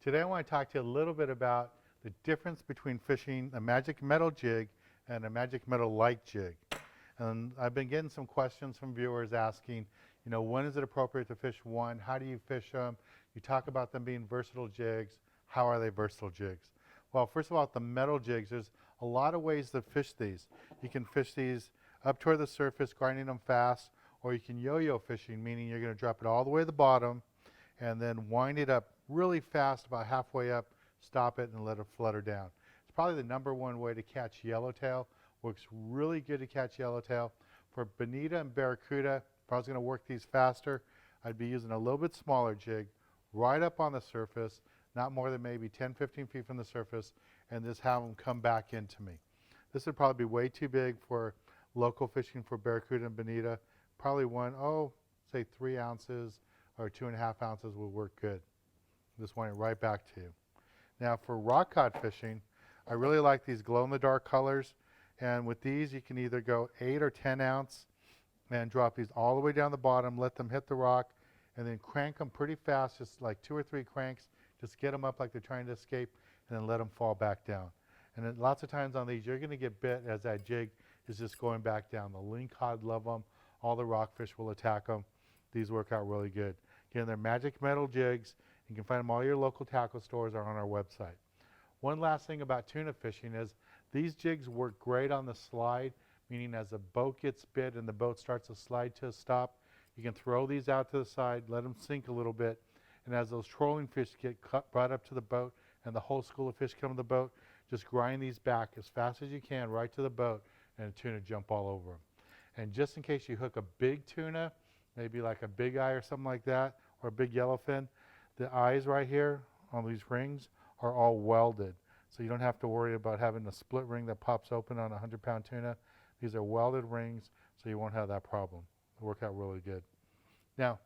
Today I want to talk to you a little bit about the difference between fishing a magic metal jig and a magic metal light jig. And I've been getting some questions from viewers asking, when is it appropriate to fish one? How do you fish them? You talk about them being versatile jigs. How are they versatile jigs? Well, first of all, the metal jigs, there's a lot of ways to fish these. You can fish these up toward the surface, grinding them fast, or you can yo-yo fishing, meaning you're going to drop it all the way to the bottom and then wind it up really fast, about halfway up, stop it and let it flutter down. It's probably the #1 way to catch yellowtail. Works really good to catch yellowtail. For bonita and barracuda, if I was going to work these faster, I'd be using a little bit smaller jig right up on the surface, not more than maybe 10-15 feet from the surface, and just have them come back into me. This would probably be way too big for local fishing for barracuda and bonita. Probably say 3 ounces or 2.5 ounces will work good. Just wind it right back to you. Now for rock cod fishing, I really like these glow-in-the-dark colors. And with these, you can either go 8 or 10 ounce and drop these all the way down the bottom, let them hit the rock, and then crank them pretty fast, just like 2 or 3 cranks. Just get them up like they're trying to escape, and then let them fall back down. And then lots of times on these, you're going to get bit as that jig is just going back down. The lingcod love them. All the rockfish will attack them. These work out really good. Again, they're magic metal jigs. You can find them all your local tackle stores or on our website. One last thing about tuna fishing is these jigs work great on the slide, meaning as a boat gets bit and the boat starts to slide to a stop, you can throw these out to the side, let them sink a little bit, and as those trolling fish get brought up to the boat and the whole school of fish come to the boat, just grind these back as fast as you can right to the boat, and the tuna jump all over them. And just in case you hook a big tuna, maybe like a big eye or something like that, or a big yellowfin, the eyes right here on these rings are all welded. So you don't have to worry about having a split ring that pops open on a 100-pound tuna. These are welded rings, so you won't have that problem. They work out really good. Now,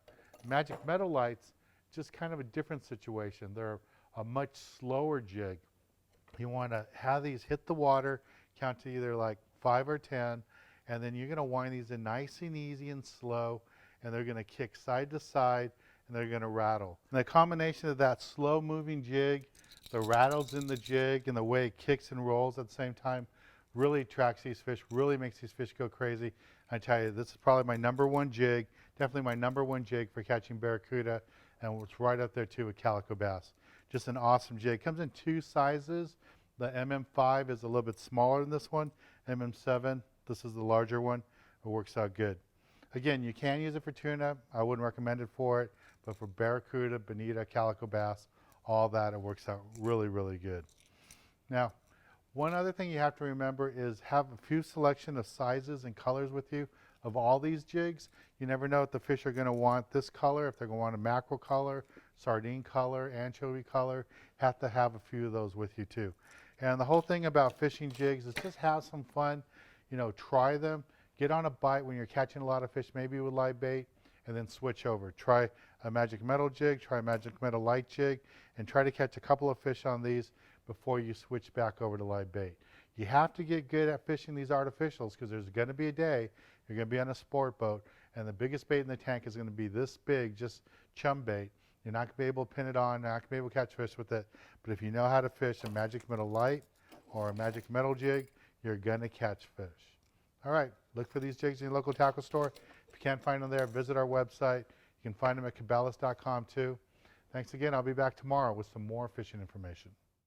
magic metal lights, just kind of a different situation. They're a much slower jig. You want to have these hit the water, count to either like 5 or 10, and then you're going to wind these in nice and easy and slow, and they're going to kick side to side, and they're going to rattle. And the combination of that slow-moving jig, the rattles in the jig, and the way it kicks and rolls at the same time really attracts these fish, really makes these fish go crazy. I tell you, this is probably my #1 jig, definitely my #1 jig for catching barracuda, and it's right up there too with calico bass. Just an awesome jig. Comes in 2 sizes. The MM5 is a little bit smaller than this one. MM7, this is the larger one. It works out good. Again, you can use it for tuna. I wouldn't recommend it for it, but for barracuda, bonita, calico bass, all that, it works out really, really good. Now, one other thing you have to remember is have a few selection of sizes and colors with you of all these jigs. You never know if the fish are going to want this color, if they're going to want a mackerel color, sardine color, anchovy color. Have to have a few of those with you too. And the whole thing about fishing jigs is just have some fun. Try them. Get on a bite when you're catching a lot of fish, maybe with live bait, and then switch over. Try a magic metal jig, try a magic metal light jig, and try to catch a couple of fish on these before you switch back over to live bait. You have to get good at fishing these artificials because there's going to be a day you're going to be on a sport boat and the biggest bait in the tank is going to be this big, just chum bait. You're not going to be able to pin it on, not going to be able to catch fish with it. But if you know how to fish a magic metal light or a magic metal jig, you're going to catch fish. All right, look for these jigs in your local tackle store. If you can't find them there, visit our website. You can find them at cabela's.com too. Thanks again. I'll be back tomorrow with some more fishing information.